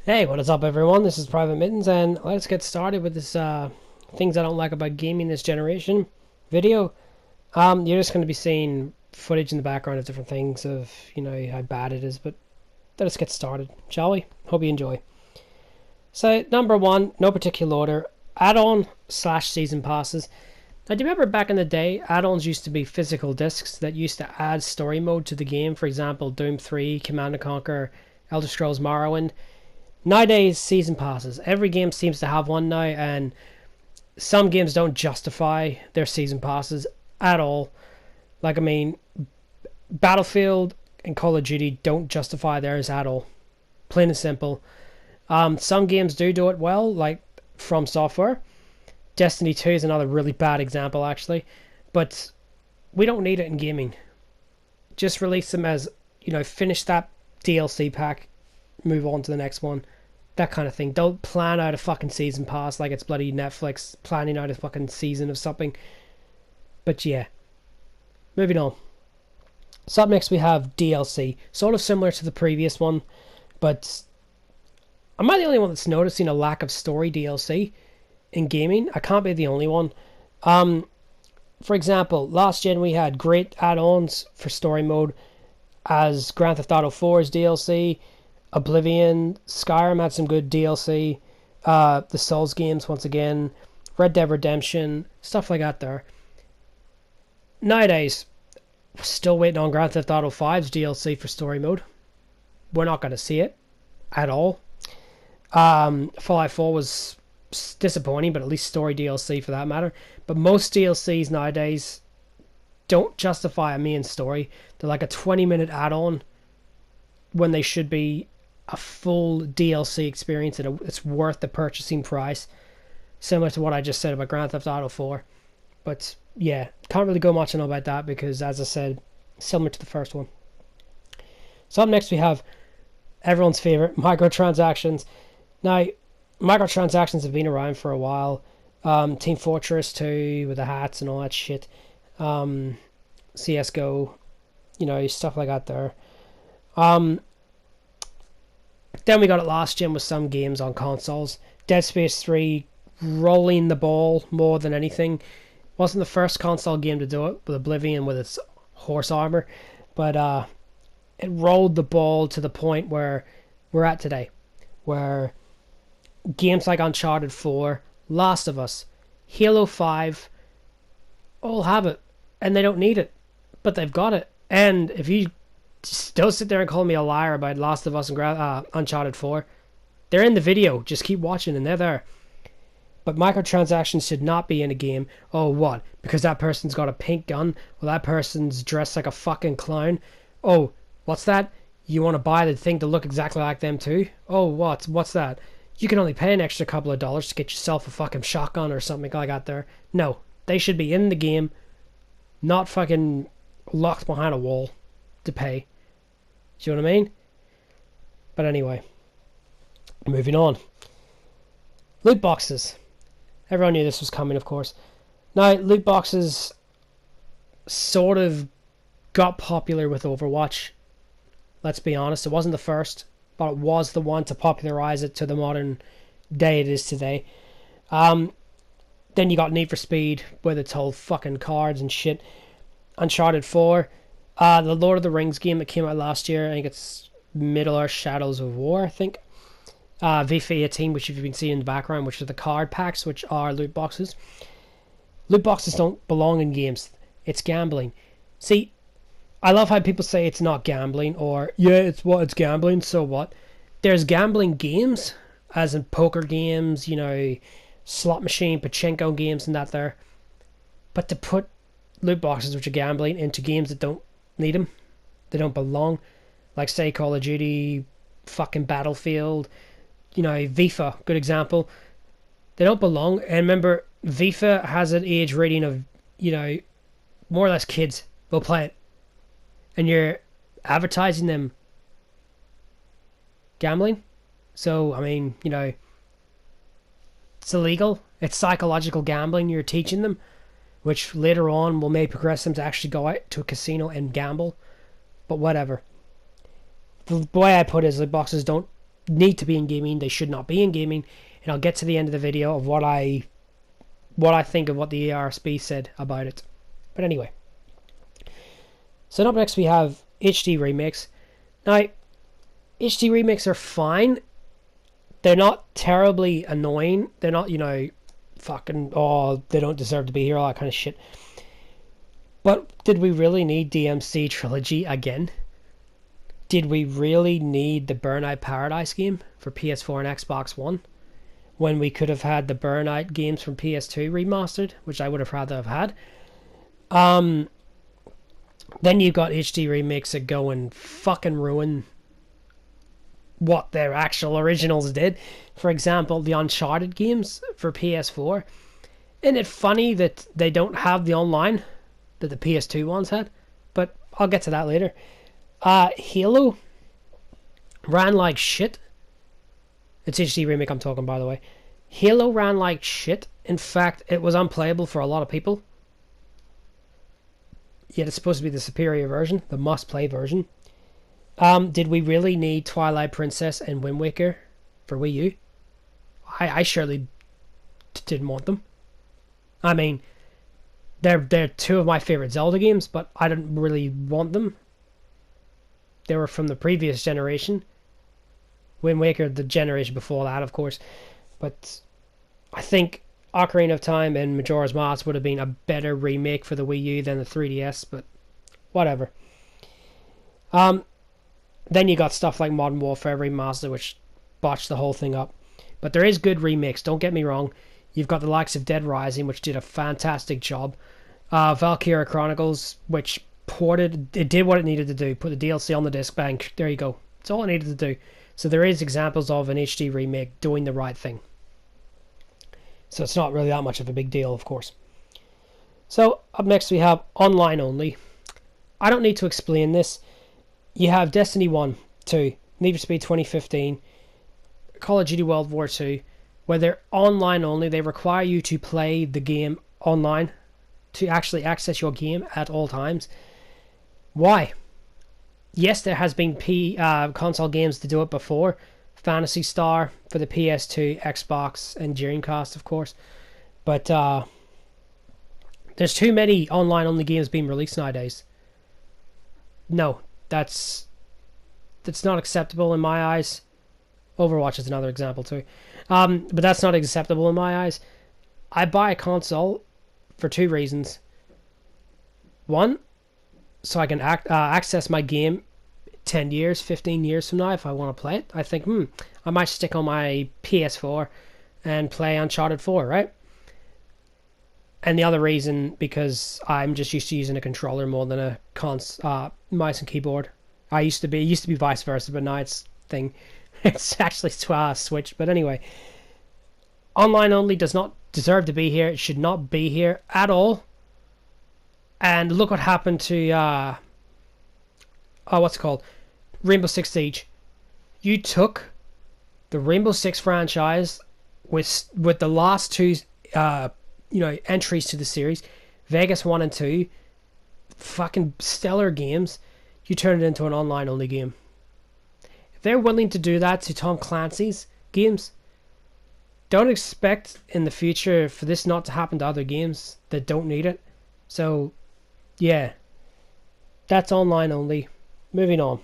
Hey, what is up, everyone? This is Private Mittens, and let's get started with this things I don't like about gaming this generation video. You're just going to be seeing footage in the background of different things of how bad it is, but let's get started, shall we? Hope you enjoy. So, number one, no particular order, add-on slash season passes. Now, do you remember back in the day, add-ons used to be physical discs that used to add story mode to the game? For example, Doom 3, Command & Conquer, Elder Scrolls Morrowind. Nowadays, season passes. Every game seems to have one now, and some games don't justify their season passes at all. Like, Battlefield and Call of Duty don't justify theirs at all. Plain and simple. Some games do it well, like From Software. Destiny 2 is another really bad example, actually. But we don't need it in gaming. Just release them as, finish that DLC pack, move on to the next one. That kind of thing. Don't plan out a fucking season pass like it's bloody Netflix planning out a fucking season of something. But yeah. Moving on. So up next we have DLC. Sort of similar to the previous one, but am I the only one that's noticing a lack of story DLC in gaming? I can't be the only one. For example, last gen we had great add-ons for story mode as Grand Theft Auto 4's DLC, Oblivion, Skyrim had some good DLC, the Souls games once again, Red Dead Redemption, stuff like that there. Nowadays, we're still waiting on Grand Theft Auto 5's DLC for story mode. We're not going to see it at all. Fallout 4 was disappointing, but at least story DLC for that matter. But most DLCs nowadays don't justify a main story. They're like a 20-minute add-on when they should be a full DLC experience and it's worth the purchasing price. Similar to what I just said about Grand Theft Auto 4. But yeah, can't really go much on about that because, as I said, similar to the first one. So up next we have everyone's favorite, microtransactions. Now, microtransactions have been around for a while. Team Fortress 2 with the hats and all that shit. CSGO, stuff like that there. Then we got it last gen with some games on consoles. Dead Space 3 rolling the ball more than anything. Wasn't the first console game to do it with Oblivion with its horse armor, but it rolled the ball to the point where we're at today, where games like Uncharted 4, Last of Us, Halo 5 all have it, and they don't need it, but they've got it. And if you don't sit there and call me a liar about Last of Us and Uncharted 4, they're in the video. Just keep watching and they're there. But microtransactions should not be in a game. Oh, what? Because that person's got a pink gun? Well, that person's dressed like a fucking clown? Oh, what's that? You want to buy the thing to look exactly like them too? Oh, what? What's that? You can only pay an extra couple of dollars to get yourself a fucking shotgun or something like that there. No, they should be in the game, not fucking locked behind a wall to pay. Do you know what I mean? But anyway, moving on. Loot boxes. Everyone knew this was coming, of course. Now, loot boxes sort of got popular with Overwatch. Let's be honest, it wasn't the first, but it was the one to popularize it to the modern day it is today. Then you got Need for Speed with its whole fucking cards and shit. Uncharted 4. The Lord of the Rings game that came out last year, I think it's Middle-earth Shadows of War, I think. FIFA 18, which you've been seeing in the background, which are the card packs, which are loot boxes. Loot boxes don't belong in games. It's gambling. See, I love how people say it's not gambling, or, yeah, it's gambling, so what? There's gambling games, as in poker games, slot machine, pachinko games and that there. But to put loot boxes, which are gambling, into games that don't need them, they don't belong, like, say, Call of Duty, fucking Battlefield, FIFA, good example. They don't belong. And remember, FIFA has an age rating of, more or less kids will play it. And you're advertising them gambling. So, it's illegal. It's psychological gambling you're teaching them, which later on may progress them to actually go out to a casino and gamble. But whatever. The way I put it is the boxes don't need to be in gaming, they should not be in gaming, and I'll get to the end of the video of what I think of what the ARSB said about it. But anyway, so up next we have HD remakes. Now, HD remakes are fine. They're not terribly annoying. They're not, fucking, they don't deserve to be here, all that kind of shit. But did we really need DMC Trilogy again? Did we really need the Burnout Paradise game for PS4 and Xbox One? When we could have had the Burnout games from PS2 remastered, which I would have rather have had. Then you've got HD remakes that go and fucking ruin what their actual originals did. For example, the Uncharted games for PS4. Isn't it funny that they don't have the online that the PS2 ones had? But I'll get to that later. Halo ran like shit. It's HD remake I'm talking, by the way. Halo ran like shit. In fact, it was unplayable for a lot of people. Yet it's supposed to be the superior version, the must-play version. Did we really need Twilight Princess and Wind Waker for Wii U? I surely didn't want them. I mean, they're two of my favorite Zelda games, but I didn't really want them. They were from the previous generation. Wind Waker, the generation before that, of course. But I think Ocarina of Time and Majora's Mask would have been a better remake for the Wii U than the 3DS, but whatever. Then you got stuff like Modern Warfare Remastered, which botched the whole thing up. But there is good remakes, don't get me wrong. You've got the likes of Dead Rising, which did a fantastic job. Valkyria Chronicles, which it did what it needed to do. Put the DLC on the disc, bang, there you go. It's all it needed to do. So there is examples of an HD remake doing the right thing. So it's not really that much of a big deal, of course. So up next we have online only. I don't need to explain this. You have Destiny 1, 2, Need for Speed 2015, Call of Duty World War 2, where they're online only. They require you to play the game online to actually access your game at all times. Why? Yes, there has been console games to do it before. Phantasy Star for the PS2, Xbox, and Dreamcast, of course. But there's too many online-only games being released nowadays. No, that's not acceptable in my eyes. Overwatch is another example too. But that's not acceptable in my eyes. I buy a console for two reasons. One, so I can access my game 10 years, 15 years from now if I want to play it. I think, I might stick on my PS4 and play Uncharted 4, right? And the other reason, because I'm just used to using a controller more than a mouse and keyboard. It used to be vice versa, but now it's actually switched. But anyway, online only does not deserve to be here. It should not be here at all. And look what happened to what's it called? Rainbow Six Siege. You took the Rainbow Six franchise with the last two entries to the series, Vegas 1 and 2, fucking stellar games. You turned it into an online only game. If they're willing to do that to Tom Clancy's games, don't expect in the future for this not to happen to other games that don't need it. So yeah, that's online only. Moving on.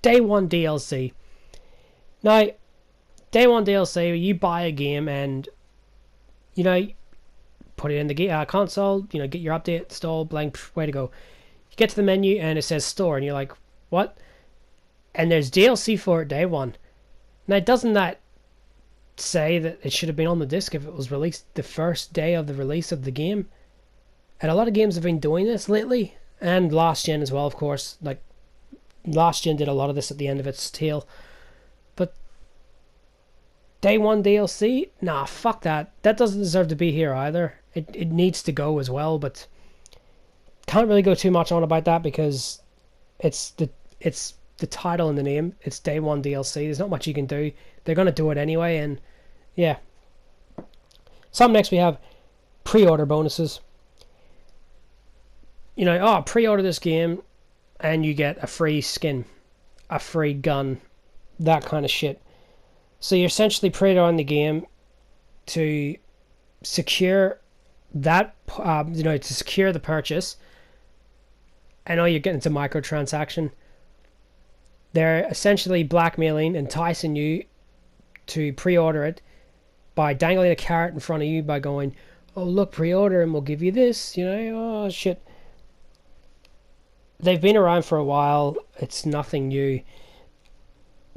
Day 1 DLC. Now, Day 1 DLC, you buy a game and, put it in the console, get your update installed, blank, way to go. You get to the menu and it says store, and you're like, what? And there's DLC for it Day 1. Now, doesn't that say that it should have been on the disc if it was released the first day of the release of the game? And a lot of games have been doing this lately, and last gen as well, of course. Like, last gen did a lot of this at the end of its tail. But Day 1 DLC? Nah, fuck that. That doesn't deserve to be here either. It needs to go as well, but can't really go too much on about that because it's the title and the name. It's Day 1 DLC. There's not much you can do. They're going to do it anyway, and yeah. So up next we have pre-order bonuses. Pre-order this game and you get a free skin, a free gun, that kind of shit. So you're essentially pre-ordering the game to secure that, to secure the purchase. I know you're getting into microtransaction. They're essentially blackmailing, enticing you to pre-order it by dangling a carrot in front of you by going, oh look, pre-order and we'll give you this, oh shit. They've been around for a while. It's nothing new.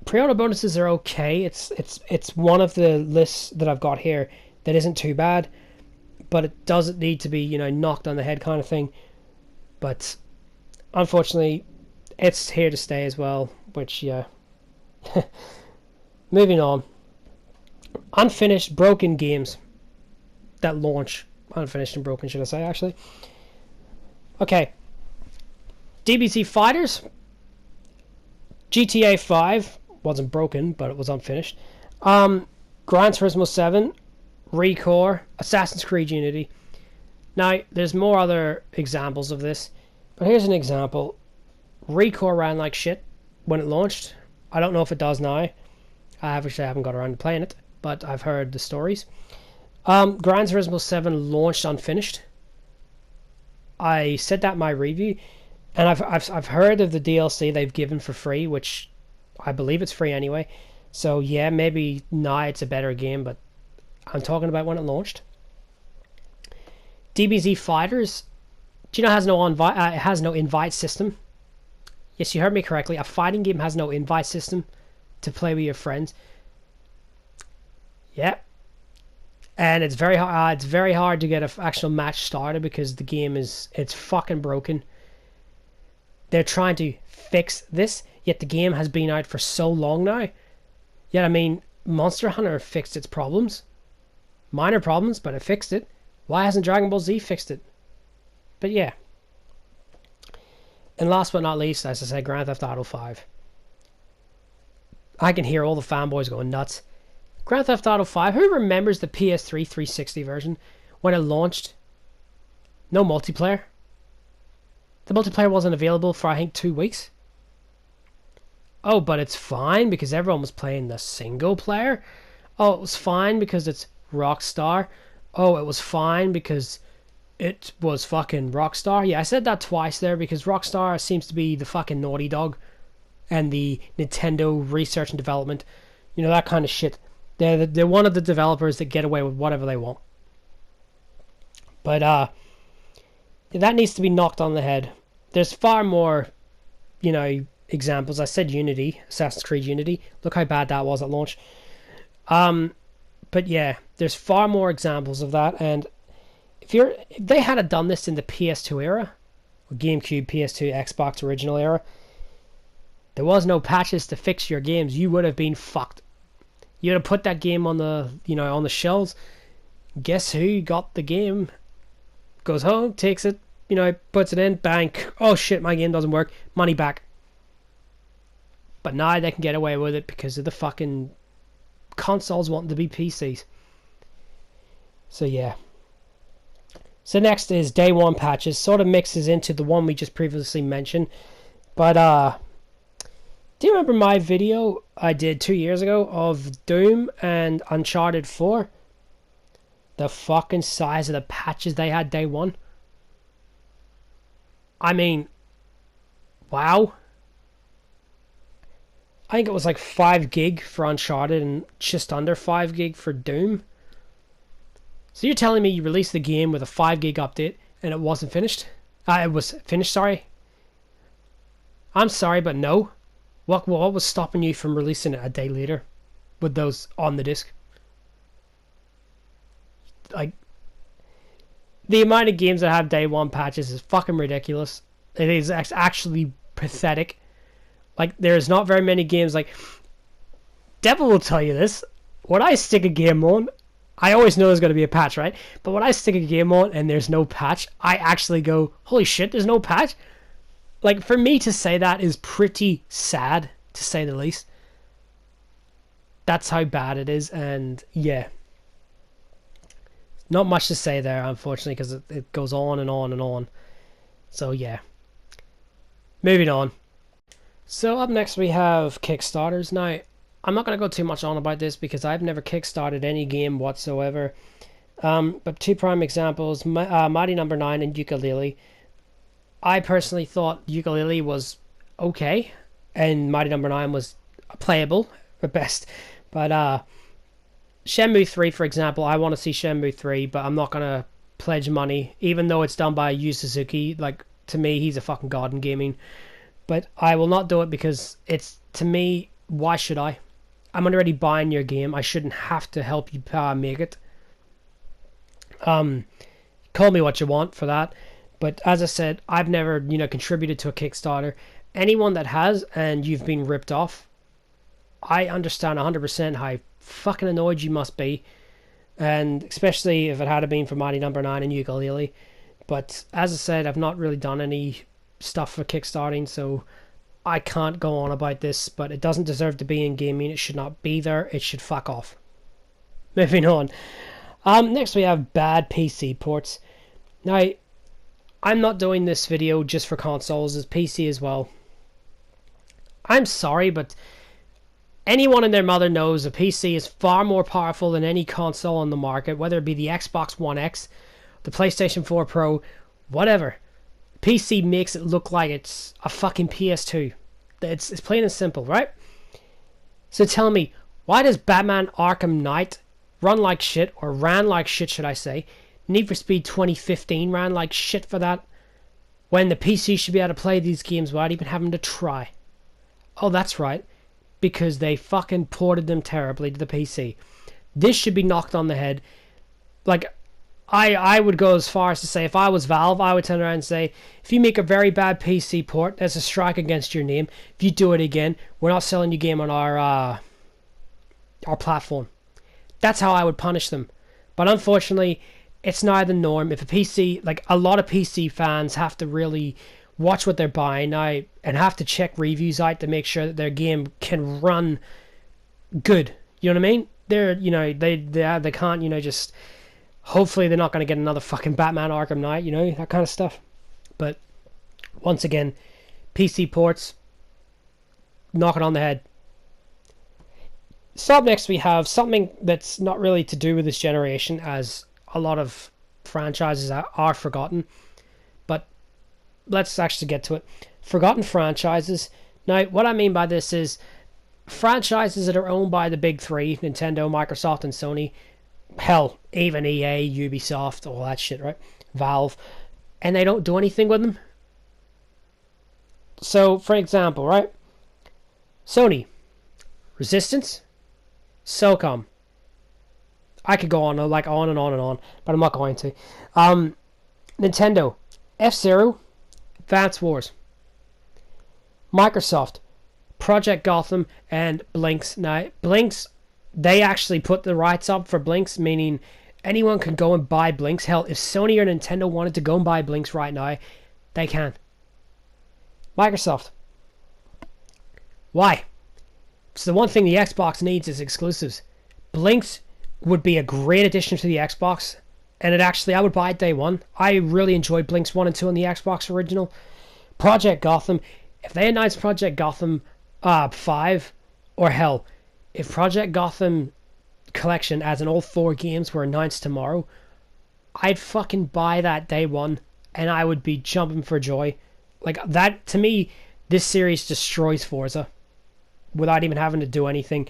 Pre-order bonuses are okay. It's one of the lists that I've got here that isn't too bad, but it doesn't need to be, knocked on the head kind of thing. But unfortunately, it's here to stay as well, which, yeah. Moving on. Unfinished, broken games that launch. Unfinished and broken, should I say, actually. Okay. DBZ Fighters. GTA 5 wasn't broken, but it was unfinished. Gran Turismo 7. Recore. Assassin's Creed Unity. Now, there's more other examples of this, but here's an example. Recore ran like shit when it launched. I don't know if it does now. I haven't got around to playing it, but I've heard the stories. Gran Turismo 7 launched unfinished. I said that in my review, and I've heard of the DLC they've given for free, which I believe it's free anyway. So yeah, maybe now it's a better game, but I'm talking about when it launched. DBZ Fighters, do you know it has no invite system? Yes, you heard me correctly. A fighting game has no invite system to play with your friends. Yeah. And it's very hard to get an actual match started because the game it's fucking broken. They're trying to fix this, yet the game has been out for so long now. Yet, I mean, Monster Hunter fixed its problems. Minor problems, but it fixed it. Why hasn't Dragon Ball Z fixed it? But yeah. And last but not least, as I said, Grand Theft Auto 5. I can hear all the fanboys going nuts. Grand Theft Auto 5, who remembers the PS3 360 version when it launched? No multiplayer. The multiplayer wasn't available for, I think, 2 weeks. Oh, but it's fine because everyone was playing the single player. Oh, it was fine because it's Rockstar. Oh, it was fine because it was fucking Rockstar. Yeah, I said that twice there because Rockstar seems to be the fucking Naughty Dog and the Nintendo research and development. That kind of shit. They're one of the developers that get away with whatever they want. But that needs to be knocked on the head. There's far more, examples. I said Unity, Assassin's Creed Unity. Look how bad that was at launch. But yeah, there's far more examples of that. And if they had done this in the PS2 era, or GameCube, PS2, Xbox original era, there was no patches to fix your games. You would have been fucked. You would have put that game on the on the shelves. Guess who got the game? Goes home, takes it, puts it in, bank. Oh shit, my game doesn't work. Money back. But now they can get away with it because of the fucking consoles wanting to be PCs. So yeah. So next is day one patches. Sort of mixes into the one we just previously mentioned. But do you remember my video I did 2 years ago of Doom and Uncharted 4? The fucking size of the patches they had day one. I mean, wow. I think it was like 5 gig for Uncharted and just under 5 gig for Doom. So you're telling me you released the game with a 5 gig update and it wasn't finished? It was finished, sorry. I'm sorry, but no. What was stopping you from releasing it a day later with those on the disc? Like, the amount of games that have day one patches is fucking ridiculous. It is actually pathetic. Like, there's not very many games. Like, Devil will tell you this. When I stick a game on, I always know there's going to be a patch, right? But when I stick a game on and there's no patch, I actually go, holy shit, there's no patch? Like, for me to say that is pretty sad, to say the least. That's how bad it is, and yeah. Not much to say there, unfortunately, because it goes on and on and on. So, yeah. Moving on. So up next we have Kickstarters. Now, I'm not going to go too much on about this because I've never kickstarted any game whatsoever. But two prime examples, Mighty Number 9 and Yooka-Laylee. I personally thought Yooka-Laylee was okay, and Mighty Number 9 was playable at best. But Shenmue 3, for example, I want to see Shenmue 3, but I'm not going to pledge money, even though it's done by Yu Suzuki. Like, to me, he's a fucking god in gaming. But I will not do it because it's, to me, why should I? I'm already buying your game. I shouldn't have to help you make it. Call me what you want for that. But as I said, I've never, contributed to a Kickstarter. Anyone that has and you've been ripped off, I understand 100% how fucking annoyed you must be. And especially if it had been for Mighty Number 9 and Yooka-Laylee. But as I said, I've not really done any stuff for kickstarting, so I can't go on about this, but it doesn't deserve to be in gaming. It should not be there. It should fuck off. Moving on. Next we have bad PC ports. Now, I'm not doing this video just for consoles, it's PC as well. I'm sorry, but anyone and their mother knows a PC is far more powerful than any console on the market, whether it be the Xbox One X, the PlayStation 4 Pro, whatever. PC makes it look like it's a fucking PS2. It's plain and simple, right? So tell me, why does Batman Arkham Knight run like shit, or ran like shit, should I say? Need for Speed 2015 ran like shit for that, when the PC should be able to play these games without even having to try. Oh, that's right, because they fucking ported them terribly to the PC. This should be knocked on the head. Like, I would go as far as to say, if I was Valve, I would turn around and say, if you make a very bad PC port, there's a strike against your name. If you do it again, we're not selling your game on our platform. That's how I would punish them. But unfortunately, it's not the norm. If a PC, like a lot of PC fans have to really watch what they're buying now and have to check reviews out to make sure that their game can run good. You know what I mean? They can't, just... Hopefully they're not going to get another fucking Batman Arkham Knight, that kind of stuff. But once again, PC ports, knock it on the head. So up next we have something that's not really to do with this generation, as a lot of franchises are forgotten. But let's actually get to it. Forgotten franchises. Now, what I mean by this is franchises that are owned by the big three, Nintendo, Microsoft, and Sony. Hell, even EA, Ubisoft, all that shit, right? Valve. And they don't do anything with them. So, for example, right? Sony. Resistance. SOCOM. I could go on, like, on and on and on, but I'm not going to. Nintendo. F-Zero. Advance Wars. Microsoft. Project Gotham and Blinks. Now, Blinks... They actually put the rights up for Blinks, meaning anyone can go and buy Blinks. Hell, if Sony or Nintendo wanted to go and buy Blinks right now, they can. Microsoft. Why? So the one thing the Xbox needs is exclusives. Blinks would be a great addition to the Xbox, and I would buy it day one. I really enjoyed Blinks 1 and 2 on the Xbox original. Project Gotham. If they announced Project Gotham 5, or hell... If Project Gotham Collection, as in all 4 games, were announced tomorrow, I'd fucking buy that day one, and I would be jumping for joy. Like, that, to me, this series destroys Forza, without even having to do anything.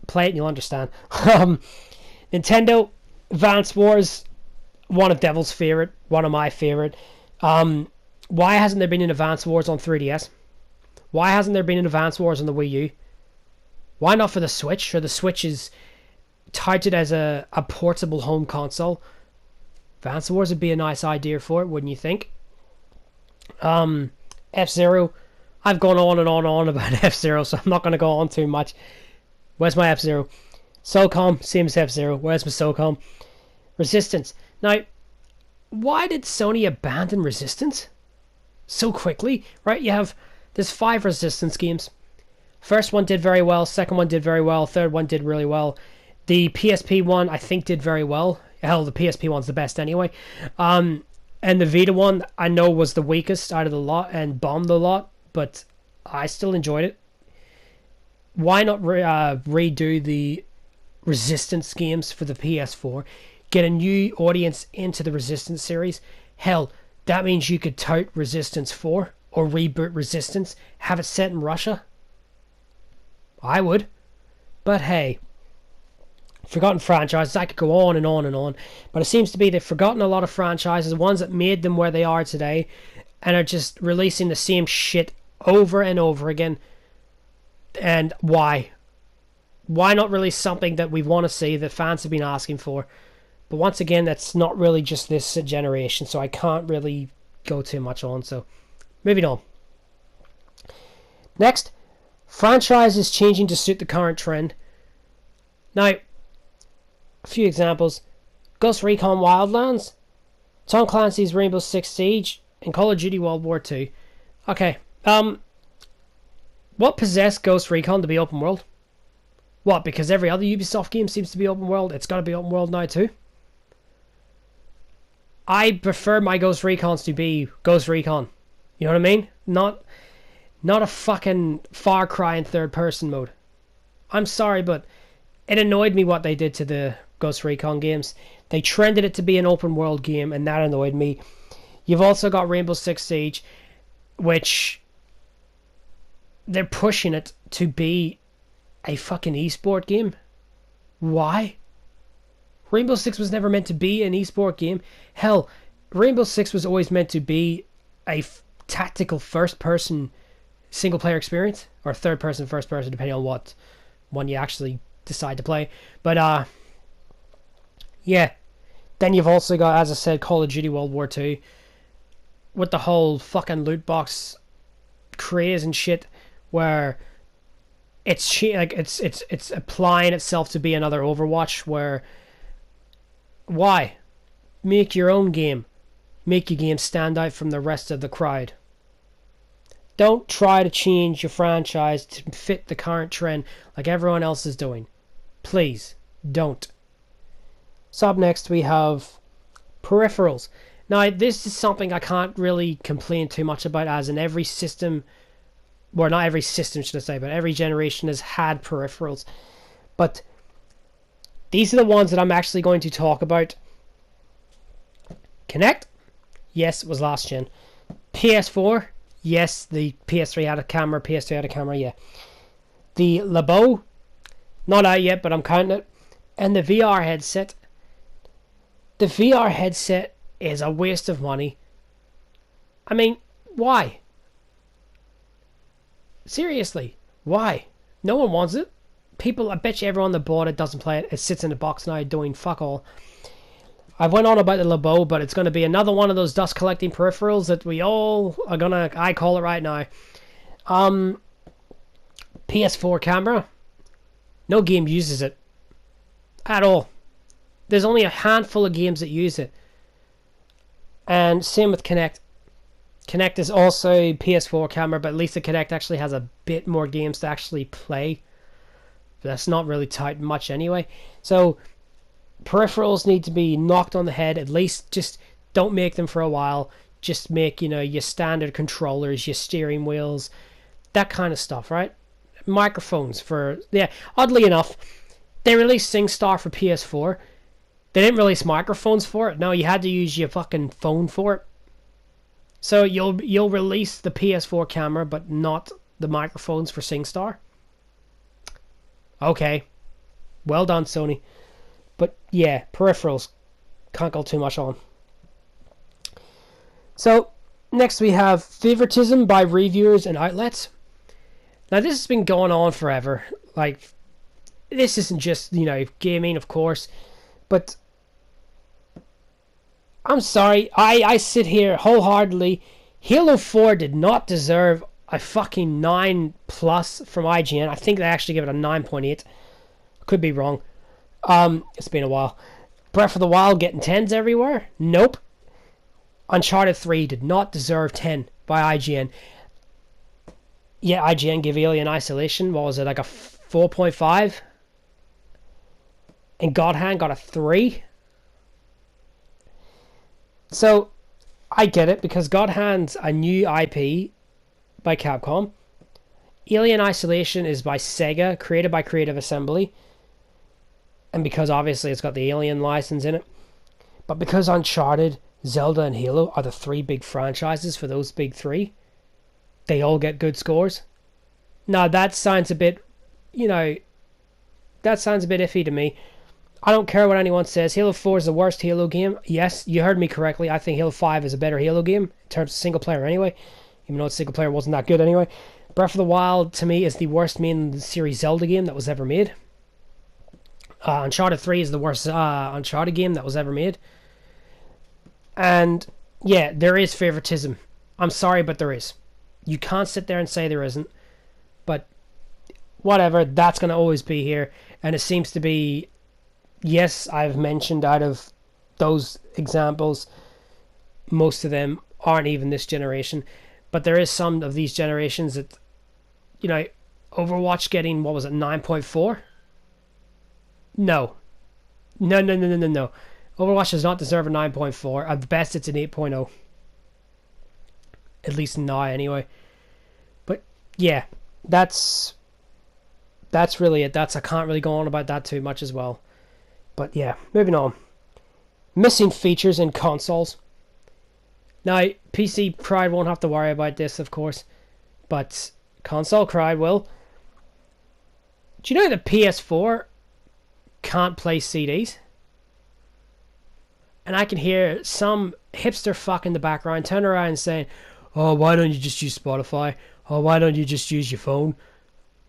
Play it and you'll understand. Nintendo, Advance Wars, one of Devil's favorite, one of my favorite. Why hasn't there been an Advance Wars on 3DS? Why hasn't there been an Advance Wars on the Wii U? Why not for the Switch? Or the Switch is touted as a portable home console. Advance Wars would be a nice idea for it, wouldn't you think? F-Zero. I've gone on and on and on about F-Zero, so I'm not going to go on too much. Where's my F-Zero? SOCOM, same as F-Zero. Where's my SOCOM? Resistance. Now, why did Sony abandon Resistance so quickly? Right, there's 5 Resistance games. First one did very well, second one did very well, third one did really well. The PSP one, I think, did very well. Hell, the PSP one's the best anyway. And the Vita one, I know, was the weakest out of the lot and bombed a lot, but I still enjoyed it. Why not redo the Resistance games for the PS4? Get a new audience into the Resistance series. Hell, that means you could tout Resistance 4 or reboot Resistance, have it set in Russia. I would. But hey, forgotten franchises, I could go on and on and on. But it seems to be they've forgotten a lot of franchises, the ones that made them where they are today, and are just releasing the same shit over and over again. And why? Why not release something that we want to see, that fans have been asking for? But once again, that's not really just this generation, so I can't really go too much on. So, moving on. Next, franchises changing to suit the current trend. Now, a few examples. Ghost Recon Wildlands, Tom Clancy's Rainbow Six Siege, and Call of Duty World War II. Okay, what possessed Ghost Recon to be open world? What, because every other Ubisoft game seems to be open world, it's got to be open world now too? I prefer my Ghost Recons to be Ghost Recon. You know what I mean? Not a fucking Far Cry in third person mode. I'm sorry, but it annoyed me what they did to the Ghost Recon games. They trended it to be an open world game, and that annoyed me. You've also got Rainbow Six Siege, which they're pushing it to be a fucking esport game. Why? Rainbow Six was never meant to be an esport game. Hell, Rainbow Six was always meant to be a tactical first-person single-player experience, or third-person, first-person, depending on what one you actually decide to play. But, yeah. Then you've also got, as I said, Call of Duty World War II, with the whole fucking loot box craze and shit, where it's like it's applying itself to be another Overwatch. Where, why? Make your own game. Make your game stand out from the rest of the crowd. Don't try to change your franchise to fit the current trend like everyone else is doing. Please, don't. So up next we have peripherals. Now this is something I can't really complain too much about, as in every system, well, not every system should I say, but every generation has had peripherals. But these are the ones that I'm actually going to talk about. Kinect? Yes, it was last gen. PS4? Yes, the PS3 had a camera, PS2 had a camera, yeah. The Labo? Not out yet, but I'm counting it. And the VR headset. The VR headset is a waste of money. I mean, why? Seriously, why? No one wants it. People, I bet you everyone that bought it doesn't play it. It sits in a box now doing fuck all. I went on about the Labo, but it's going to be another one of those dust collecting peripherals that we all are going to, I call it right now. PS4 camera. No game uses it. At all. There's only a handful of games that use it. And same with Kinect. Kinect is also a PS4 camera, but at least the Kinect actually has a bit more games to actually play. But that's not really tight much anyway. So peripherals need to be knocked on the head. At least just don't make them for a while. Just make, your standard controllers, your steering wheels, that kind of stuff, right? Microphones for, yeah, oddly enough, they released SingStar for PS4. They didn't release microphones for it. No, you had to use your fucking phone for it. So you'll release the PS4 camera, but not the microphones for SingStar. Okay, well done, Sony. But yeah, peripherals, can't go too much on. So next we have favoritism by reviewers and outlets. Now this has been going on forever. Like, this isn't just gaming, of course, but I'm sorry, I sit here wholeheartedly. Halo 4 did not deserve a fucking 9 plus from IGN. I think they actually give it a 9.8. Could be wrong. It's been a while. Breath of the Wild getting 10s everywhere? Nope. Uncharted 3 did not deserve 10 by IGN. Yeah, IGN gave Alien Isolation, what was it, like a 4.5? And God Hand got a 3? So, I get it, because God Hand's a new IP by Capcom. Alien Isolation is by Sega, created by Creative Assembly, and because obviously it's got the Alien license in it. But because Uncharted, Zelda, and Halo are the three big franchises for those big three, they all get good scores. Now that sounds a bit, you know, that sounds a bit iffy to me. I don't care what anyone says. Halo 4 is the worst Halo game. Yes, you heard me correctly. I think Halo 5 is a better Halo game in terms of single player anyway, even though its single player wasn't that good anyway. Breath of the Wild, to me, is the worst main series Zelda game that was ever made. Uncharted 3 is the worst Uncharted game that was ever made. And yeah, there is favoritism. I'm sorry, but there is. You can't sit there and say there isn't. But whatever, that's going to always be here. And it seems to be, yes, I've mentioned out of those examples, most of them aren't even this generation. But there is some of these generations that, Overwatch getting, what was it, 9.4? No. No, no, no, no, no, no. Overwatch does not deserve a 9.4. At best, it's an 8.0. At least now, anyway. But, yeah. That's really it. I can't really go on about that too much as well. But, yeah. Moving on. Missing features in consoles. Now, PC Pride won't have to worry about this, of course. But console Pride will. Do you know the PS4 can't play CDs? And I can hear some hipster fuck in the background turn around and saying, "Oh, why don't you just use Spotify? Oh, why don't you just use your phone?"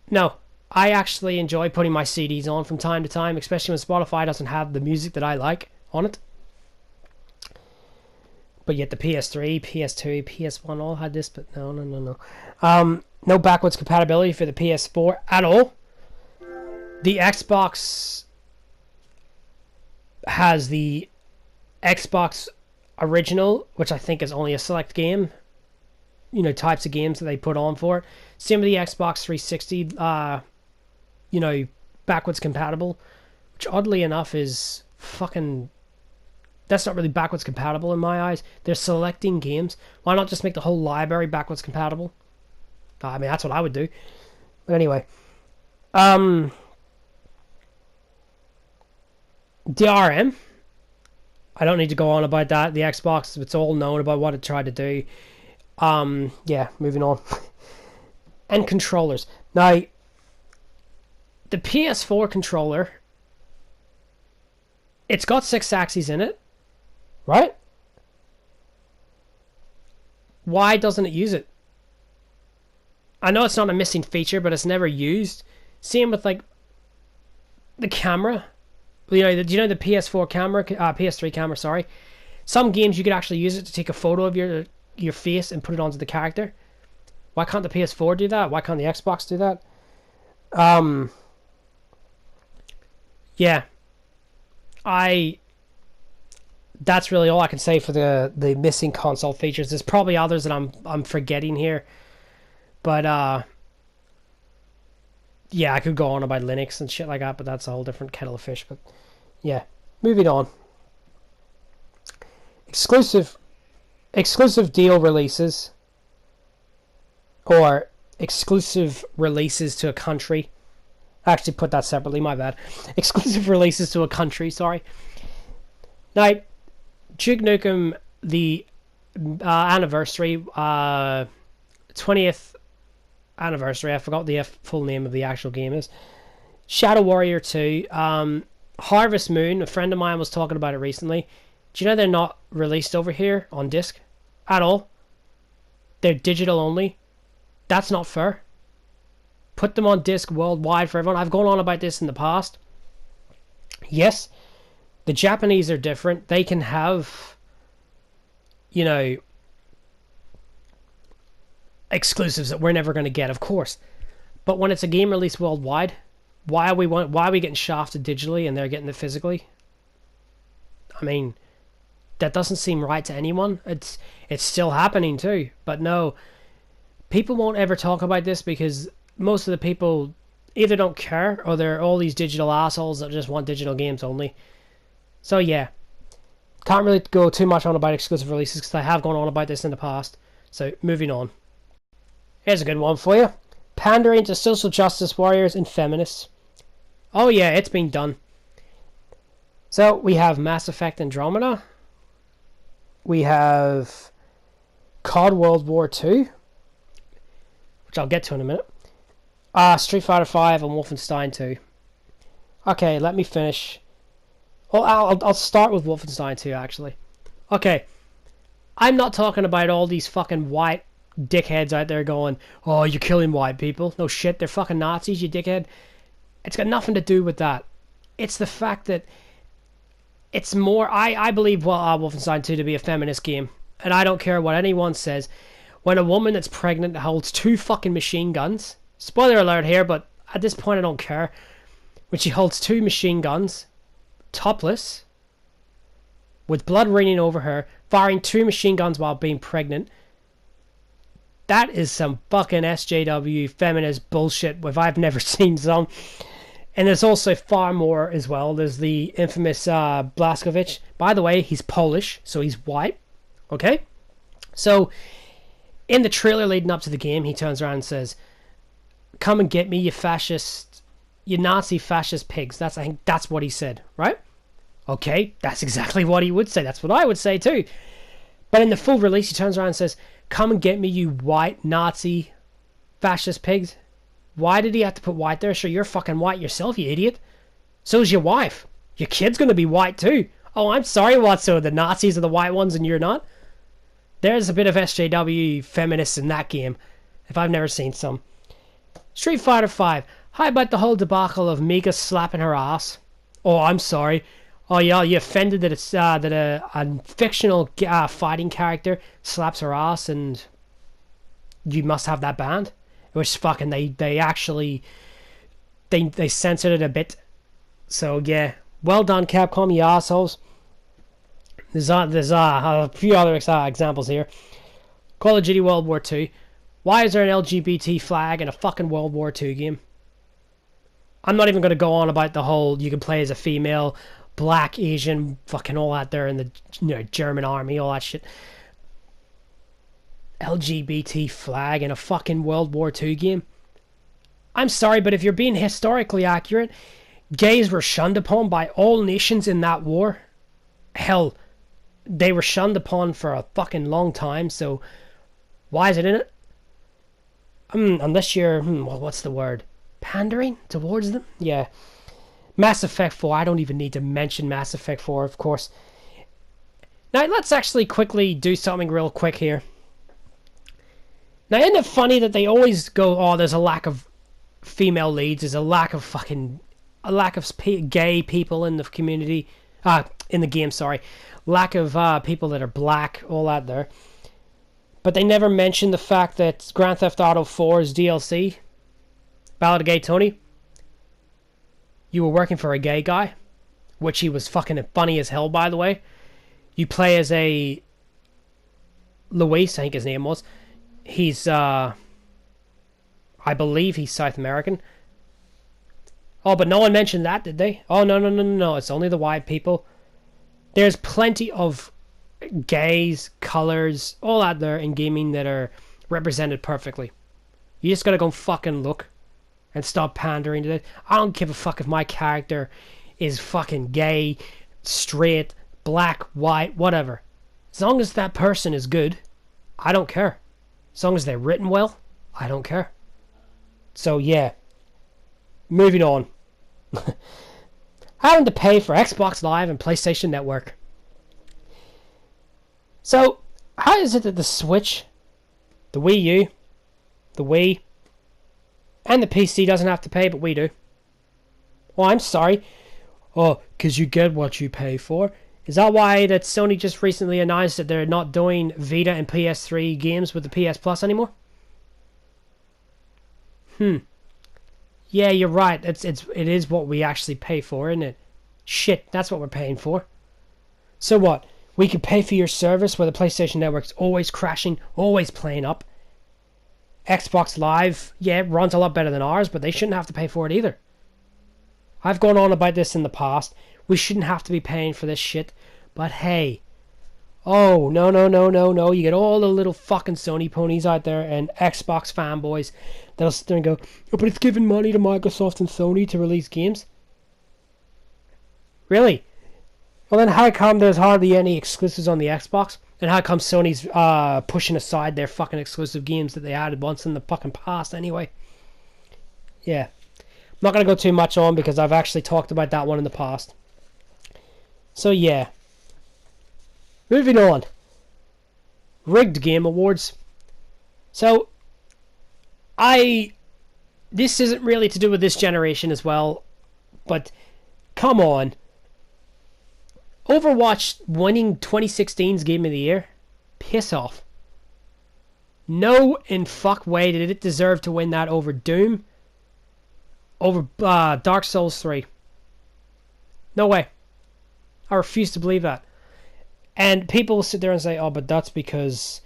No, I actually enjoy putting my CDs on from time to time, especially when Spotify doesn't have the music that I like on it. But yet the PS3, PS2, PS1 all had this, but no. No backwards compatibility for the PS4 at all. The Xbox has the Xbox original, which I think is only a select game, types of games that they put on for it. Same with the Xbox 360, backwards compatible, which oddly enough is fucking, that's not really backwards compatible in my eyes. They're selecting games. Why not just make the whole library backwards compatible? I mean, that's what I would do. But anyway, DRM. I don't need to go on about that. The Xbox, it's all known about what it tried to do. Yeah, moving on. And controllers. Now, the PS4 controller, it's got 6 axes in it, right? Why doesn't it use it? I know it's not a missing feature, but it's never used. Same with, the camera. Do you know the PS4 camera, PS3 camera, sorry. Some games you could actually use it to take a photo of your face and put it onto the character. Why can't the PS4 do that? Why can't the Xbox do that? Yeah. That's really all I can say for the missing console features. There's probably others that I'm forgetting here. But yeah, I could go on about Linux and shit like that, but that's a whole different kettle of fish. But yeah, moving on. Exclusive deal releases, or exclusive releases to a country. I actually put that separately, my bad. Exclusive releases to a country, sorry. Now, Duke Nukem, the anniversary, 20th anniversary, I forgot the full name of the actual game is. Shadow Warrior 2, Harvest Moon, a friend of mine was talking about it recently. Do you know they're not released over here on disc at all? They're digital only. That's not fair. Put them on disc worldwide for everyone. I've gone on about this in the past. Yes, the Japanese are different. They can have, exclusives that we're never going to get, of course. But when it's a game released worldwide, why are we getting shafted digitally and they're getting it physically? I mean, that doesn't seem right to anyone. It's still happening too, but no, people won't ever talk about this because most of the people either don't care or they're all these digital assholes that just want digital games only. So yeah, can't really go too much on about exclusive releases because I have gone on about this in the past. So moving on. Here's a good one for you. Pandering to social justice warriors and feminists. Oh yeah, it's been done. So we have Mass Effect Andromeda. We have COD World War 2, which I'll get to in a minute. Street Fighter 5 and Wolfenstein 2. Okay, let me finish. Well, I'll start with Wolfenstein 2, actually. Okay, I'm not talking about all these fucking white dickheads out there going, oh, you're killing white people. No shit, they're fucking Nazis, you dickhead. It's got nothing to do with that. It's the fact that it's more... I believe Wolfenstein 2 to be a feminist game. And I don't care what anyone says. When a woman that's pregnant holds 2 fucking machine guns... Spoiler alert here, but at this point I don't care. When she holds 2 machine guns, topless, with blood raining over her, firing 2 machine guns while being pregnant... That is some fucking SJW feminist bullshit if I've never seen some. And there's also far more as well. There's the infamous Blazkowicz. By the way, he's Polish, so he's white. Okay? So, in the trailer leading up to the game, he turns around and says, come and get me, you fascist, you Nazi fascist pigs. I think that's what he said, right? Okay, that's exactly what he would say. That's what I would say too. But in the full release, he turns around and says, come and get me, you white Nazi fascist pigs. Why did he have to put white there? Sure, you're fucking white yourself, you idiot. So's your wife. Your kid's gonna be white too. Oh, I'm sorry, what? So the Nazis are the white ones and you're not? There's a bit of SJW feminists in that game, if I've never seen some. Street Fighter 5. How about the whole debacle of Mika slapping her ass? Oh, I'm sorry. Oh yeah, you offended that it's that a fictional fighting character slaps her ass and you must have that banned? Which fucking they actually they censored it a bit. So yeah, well done Capcom, you assholes. There's a few other examples here. Call of Duty World War 2. Why is there an LGBT flag in a fucking World War 2 game? I'm not even going to go on about the whole you can play as a female, black, Asian, fucking all that there in the German army, all that shit. LGBT flag in a fucking World War 2 game. I'm sorry, but if you're being historically accurate, gays were shunned upon by all nations in that war. Hell, they were shunned upon for a fucking long time, so why is it in it? Unless you're, what's the word? Pandering towards them? Yeah. Mass Effect 4, I don't even need to mention Mass Effect 4, of course. Now, let's actually quickly do something real quick here. Now, isn't it funny that they always go, oh, there's a lack of female leads, there's a lack of gay people in the community, in the game, sorry. Lack of people that are black, all that there. But they never mention the fact that Grand Theft Auto 4's DLC, Ballad of Gay Tony, you were working for a gay guy, which he was fucking funny as hell, by the way. You play as a Luis, I think his name was. He's, I believe he's South American. Oh, but no one mentioned that, did they? Oh, no. It's only the white people. There's plenty of gays, colors, all out there in gaming that are represented perfectly. You just gotta go fucking look and stop pandering to it. I don't give a fuck if my character is fucking gay, straight, black, white, whatever. As long as that person is good, I don't care. As long as they're written well, I don't care. So yeah, moving on. Having to pay for Xbox Live and PlayStation Network. So, how is it that the Switch, the Wii U, the Wii, and the PC doesn't have to pay, but we do? Well, I'm sorry. Oh, because you get what you pay for. Is that why that Sony just recently announced that they're not doing Vita and PS3 games with the PS Plus anymore? Yeah, you're right. It is what we actually pay for, isn't it? Shit, that's what we're paying for. So what? We could pay for your service where the PlayStation Network's always crashing, always playing up. Xbox Live, yeah, it runs a lot better than ours, but they shouldn't have to pay for it either. I've gone on about this in the past. We shouldn't have to be paying for this shit. But hey, Oh, no, no, no, no, no. You get all the little fucking Sony ponies out there and Xbox fanboys that'll sit there and go, oh, but it's giving money to Microsoft and Sony to release games. Really? Well, then how come there's hardly any exclusives on the Xbox? And how come Sony's pushing aside their fucking exclusive games that they added once in the fucking past anyway? Yeah. I'm not going to go too much on because I've actually talked about that one in the past. So, yeah. Moving on. Rigged Game Awards. So, this isn't really to do with this generation as well, but come on. Overwatch winning 2016's Game of the Year? Piss off. No in fuck way did it deserve to win that over Doom, over Dark Souls 3. No way. I refuse to believe that. And people will sit there and say, oh, but that's because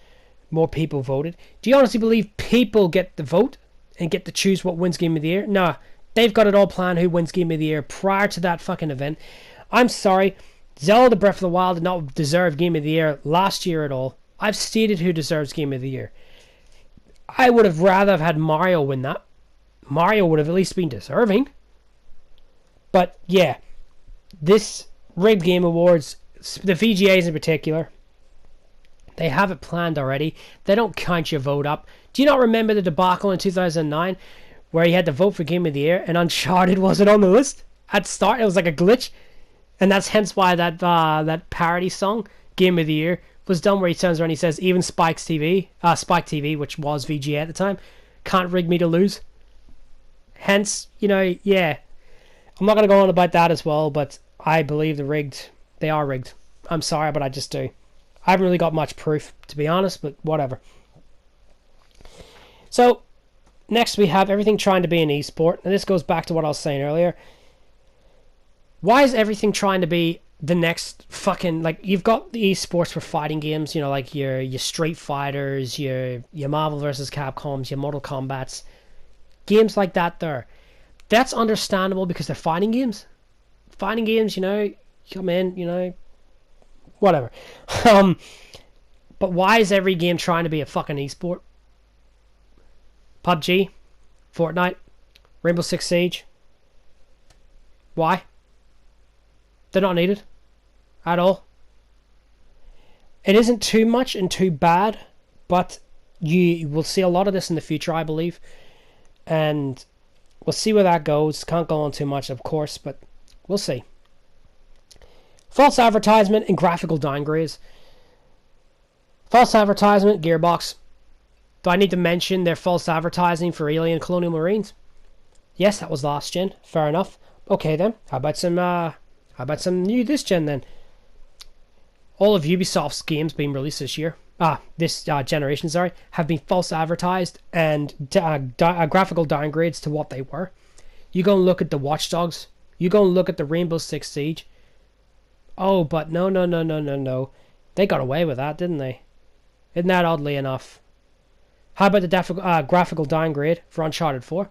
more people voted. Do you honestly believe people get the vote and get to choose what wins Game of the Year? Nah, they've got it all planned who wins Game of the Year prior to that fucking event. I'm sorry, Zelda Breath of the Wild did not deserve Game of the Year last year at all. I've stated who deserves Game of the Year. I would have rather have had Mario win that. Mario would have at least been deserving. But yeah, this Rigged Game Awards, the VGAs in particular, they have it planned already. They don't count your vote up. Do you not remember the debacle in 2009 where you had to vote for Game of the Year and Uncharted wasn't on the list at the start? It was like a glitch, and that's hence why that parody song Game of the Year was done, where he turns around and he says, even Spike TV, which was VGA at the time, can't rig me to lose. Hence, yeah, I'm not going to go on about that as well, but I believe they are rigged. I'm sorry, but I just do. I haven't really got much proof, to be honest, but whatever. So, next we have everything trying to be an esport, and this goes back to what I was saying earlier. Why is everything trying to be the next fucking, like, you've got the esports for fighting games, like your Street Fighters, your Marvel vs. Capcoms, your Mortal Kombats, games like that there. That's understandable because they're fighting games. Fighting games, come in, whatever. But why is every game trying to be a fucking esport? PUBG, Fortnite, Rainbow Six Siege. Why? They're not needed at all. It isn't too much and too bad, but you will see a lot of this in the future, I believe. And we'll see where that goes. Can't go on too much, of course, but we'll see. False advertisement and graphical downgrades. False advertisement, Gearbox. Do I need to mention their false advertising for Alien Colonial Marines? Yes, that was last gen. Fair enough. Okay then. How about some new this gen then? All of Ubisoft's games being released this generation, have been false advertised and graphical downgrades to what they were. You go and look at the Watch Dogs. You go and look at the Rainbow Six Siege. Oh, but no. They got away with that, didn't they? Isn't that oddly enough? How about the graphical downgrade for Uncharted 4?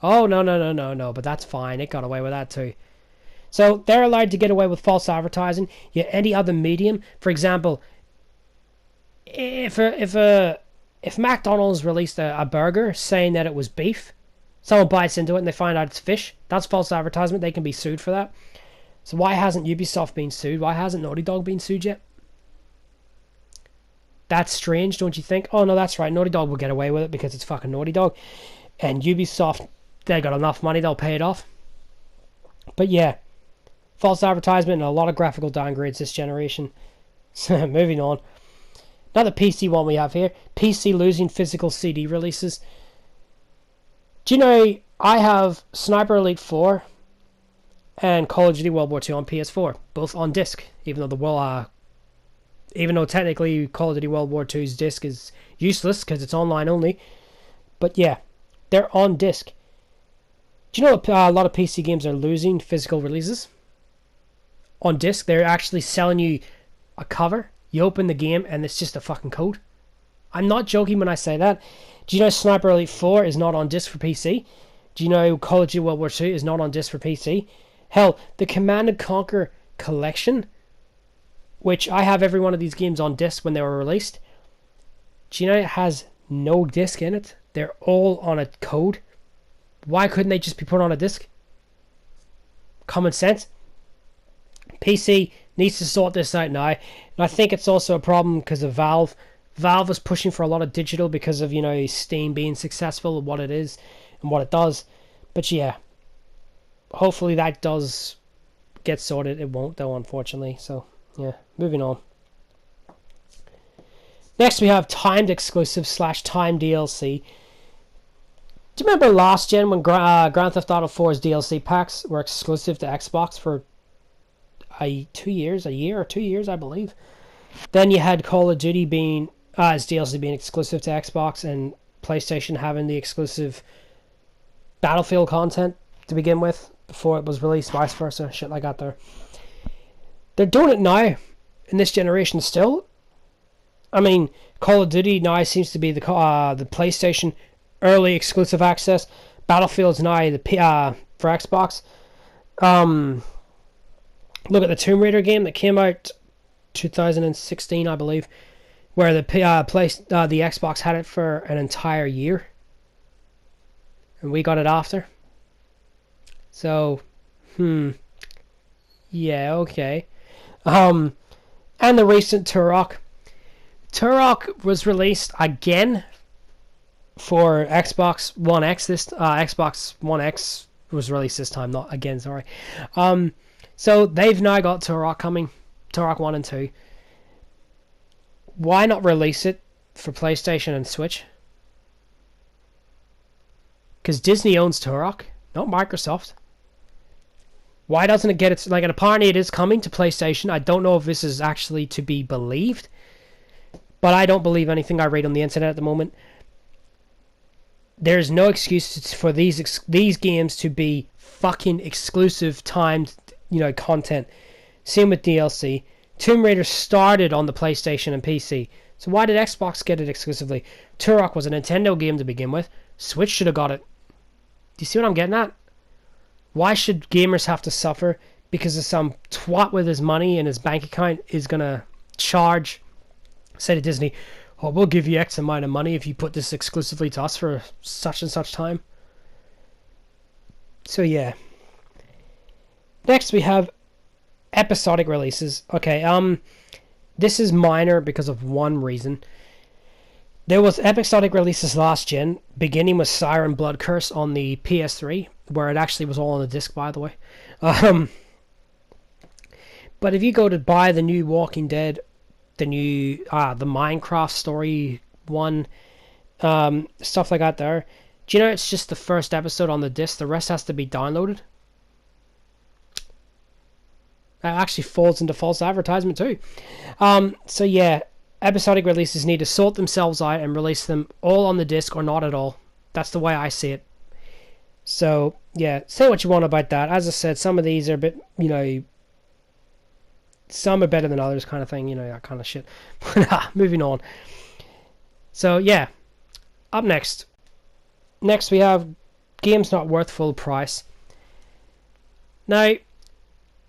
Oh, no, but that's fine. It got away with that too. So they're allowed to get away with false advertising. Yet any other medium, for example, if McDonald's released a burger saying that it was beef, someone bites into it and they find out it's fish, that's false advertisement. They can be sued for that. So why hasn't Ubisoft been sued? Why hasn't Naughty Dog been sued yet? That's strange, don't you think? Oh no, that's right. Naughty Dog will get away with it because it's fucking Naughty Dog. And Ubisoft, they got enough money, they'll pay it off. But yeah, false advertisement and a lot of graphical downgrades this generation. Moving on. Another PC one we have here. PC losing physical CD releases. Do you know, I have Sniper Elite 4 and Call of Duty World War II on PS4, both on disc, even though technically Call of Duty World War II's disc is useless because it's online only. But yeah, they're on disc. Do you know a lot of PC games are losing physical releases? On disc, they're actually selling you a cover. You open the game and it's just a fucking code. I'm not joking when I say that. Do you know Sniper Elite 4 is not on disc for PC? Do you know Call of Duty World War II is not on disc for PC? Hell, the Command & Conquer collection which I have every one of these games on disc when they were released. Do you know it has no disc in it? They're all on a code. Why couldn't they just be put on a disc? Common sense. PC needs to sort this out now. And I think it's also a problem because of Valve. Valve is pushing for a lot of digital because of, Steam being successful at what it is and what it does. But yeah, hopefully that does get sorted. It won't though, unfortunately. So yeah, moving on. Next we have timed exclusive / timed DLC. Do you remember last gen when Grand Theft Auto 4's DLC packs were exclusive to Xbox for 2 years, a year or 2 years, I believe? Then you had Call of Duty being as DLC being exclusive to Xbox, and PlayStation having the exclusive Battlefield content to begin with before it was released, vice versa, shit like that there. They're doing it now in this generation still. I mean, Call of Duty now seems to be the PlayStation early exclusive access. Battlefield's now for Xbox. Look at the Tomb Raider game that came out 2016, I believe, where the Xbox had it for an entire year, and we got it after. So, yeah, okay. And the recent Turok. Turok was released again for Xbox One X. This Xbox One X was released this time, not again, sorry. So they've now got Turok coming, Turok 1 and 2. Why not release it for PlayStation and Switch? Because Disney owns Turok, not Microsoft. Why doesn't it get its... and apparently it is coming to PlayStation. I don't know if this is actually to be believed, but I don't believe anything I read on the internet at the moment. There's no excuse for these games to be fucking exclusive timed, content. Same with DLC. Tomb Raider started on the PlayStation and PC. So why did Xbox get it exclusively? Turok was a Nintendo game to begin with. Switch should have got it. Do you see what I'm getting at? Why should gamers have to suffer because of some twat with his money in his bank account is going to charge, say to Disney, oh, we'll give you X amount of money if you put this exclusively to us for such and such time. So yeah. Next we have episodic releases. Okay, this is minor because of one reason. There was episodic releases last gen, beginning with Siren Blood Curse on the PS3, where it actually was all on the disc, by the way. But if you go to buy the new Walking Dead, the new the Minecraft story one, stuff like that there, do you know it's just the first episode on the disc, the rest has to be downloaded? That actually falls into false advertisement too. So yeah, episodic releases need to sort themselves out and release them all on the disc or not at all. That's the way I see it. So yeah, say what you want about that. As I said, some of these are a bit, some are better than others kind of thing, that kind of shit. Moving on. So yeah, up next. Next we have games not worth full price. Now,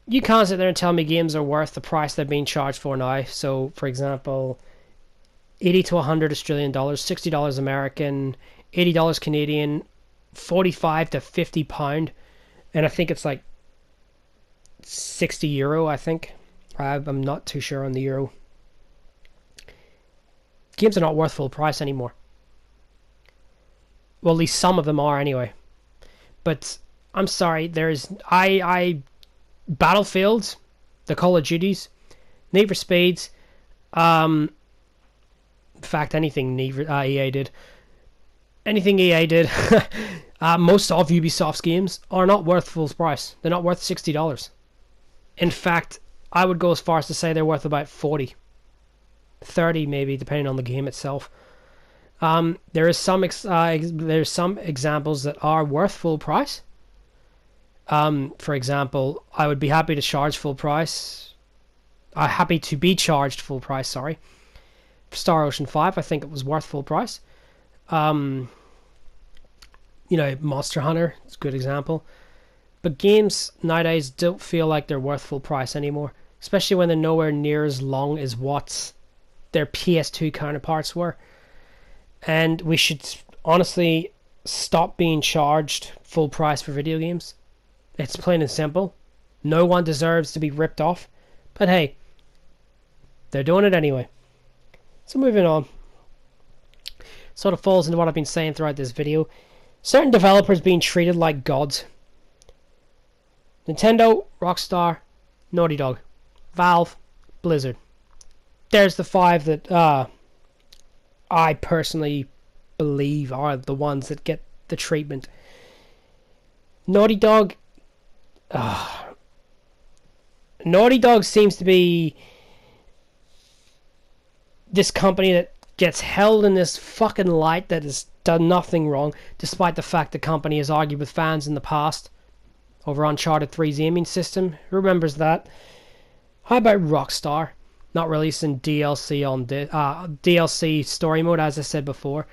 you can't sit there and tell me games are worth the price they're being charged for now. So, for example, 80 to 100 Australian dollars, $60 American, $80 Canadian, 45 to 50 pound, and I think it's like 60 euro, I think. I'm not too sure on the euro. Games are not worth full price anymore. Well, at least some of them are anyway. But I'm sorry, Battlefield, the Call of Duties, Need for Speeds, in fact, anything EA did. Anything EA did, most of Ubisoft's games are not worth full price. They're not worth $60. In fact, I would go as far as to say they're worth about 40, 30 maybe, depending on the game itself. There's some examples that are worth full price. For example, I would be happy to charge full price. Happy to be charged full price, sorry. For Star Ocean 5, I think it was worth full price. Monster Hunter, it's a good example. But games nowadays don't feel like they're worth full price anymore. especially when they're nowhere near as long as what their PS2 counterparts were. And we should honestly stop being charged full price for video games. It's plain and simple. No one deserves to be ripped off. But hey, they're doing it anyway. So moving on. Sort of falls into what I've been saying throughout this video. Certain developers being treated like gods. Nintendo, Rockstar, Naughty Dog, Valve, Blizzard. There's the 5 that I personally believe are the ones that get the treatment. Naughty Dog... Naughty Dog seems to be this company that gets held in this fucking light that has done nothing wrong, despite the fact the company has argued with fans in the past over Uncharted 3's aiming system. Who remembers that? How about Rockstar not releasing DLC on DLC story mode, as I said before?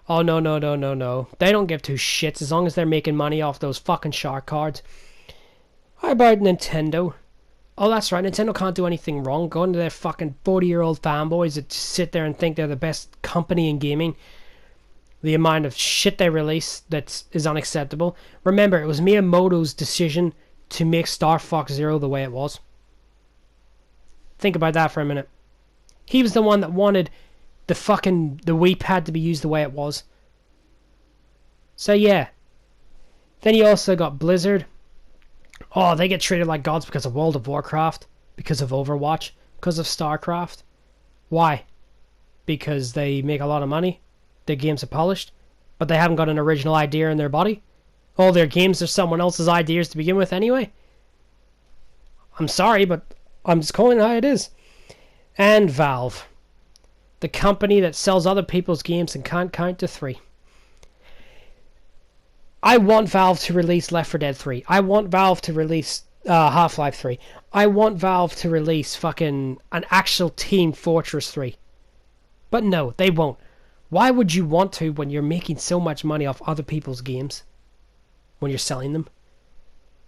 Oh, no. They don't give two shits as long as they're making money off those fucking shark cards. How about Nintendo? Oh, that's right, Nintendo can't do anything wrong. Going to their fucking 40-year-old fanboys that just sit there and think they're the best company in gaming. The amount of shit they release that is unacceptable. Remember, it was Miyamoto's decision to make Star Fox Zero the way it was. Think about that for a minute. He was the one that wanted the Wii pad to be used the way it was. So yeah. Then you also got Blizzard. Oh, they get treated like gods because of World of Warcraft, because of Overwatch, because of StarCraft. Why? Because they make a lot of money. Their games are polished, but they haven't got an original idea in their body. All their games are someone else's ideas to begin with anyway. I'm sorry, but I'm just calling it how it is. And Valve. The company that sells other people's games and can't count to 3. I want Valve to release Left 4 Dead 3. I want Valve to release Half-Life 3. I want Valve to release fucking an actual Team Fortress 3. But no, they won't. Why would you want to when you're making so much money off other people's games? When you're selling them?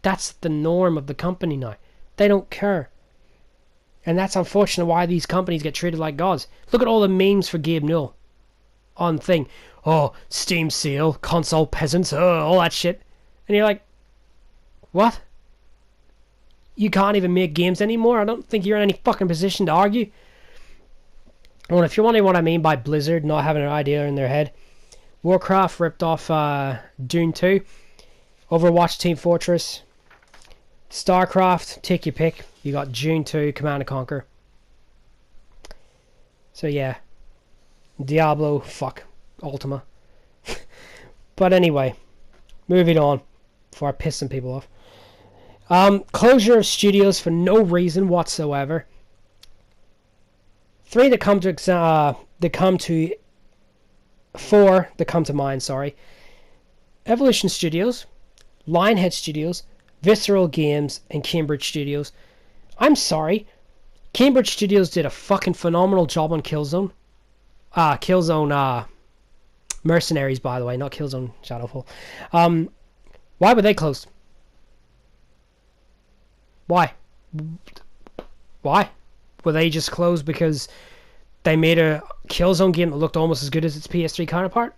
That's the norm of the company now. They don't care. And that's unfortunate why these companies get treated like gods. Look at all the memes for Gabe Newell on thing. Oh, Steam sale, console peasants, all that shit. And you're like, what? You can't even make games anymore? I don't think you're in any fucking position to argue. Well, if you're wondering what I mean by Blizzard not having an idea in their head, Warcraft ripped off Dune 2, Overwatch Team Fortress, StarCraft, take your pick. You got Dune 2, Command & Conquer. So yeah, Diablo, fuck, Ultima. But anyway, moving on, before I piss some people off. Closure of studios for no reason whatsoever. 4 that come to mind, sorry. Evolution Studios, Lionhead Studios, Visceral Games, and Cambridge Studios. I'm sorry, Cambridge Studios did a fucking phenomenal job on Killzone. Killzone, Mercenaries, by the way, not Killzone Shadowfall. Why were they closed? Why? Were they just closed because they made a Killzone game that looked almost as good as its PS3 counterpart?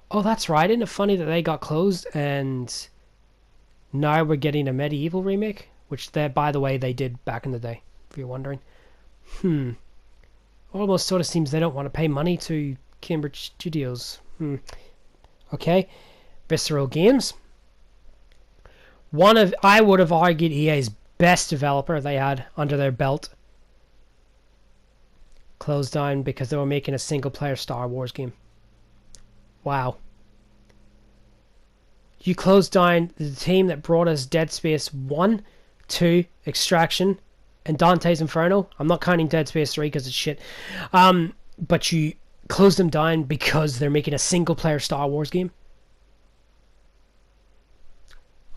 Oh, that's right. Isn't it funny that they got closed and now we're getting a Medieval remake? Which, by the way, they did back in the day, if you're wondering. Almost sort of seems they don't want to pay money to Cambridge Studios. Okay. Visceral Games. I would have argued EA's best developer they had under their belt closed down because they were making a single-player Star Wars game. Wow. You closed down the team that brought us Dead Space 1, 2, Extraction, and Dante's Inferno. I'm not counting Dead Space 3 because it's shit. But you closed them down because they're making a single-player Star Wars game.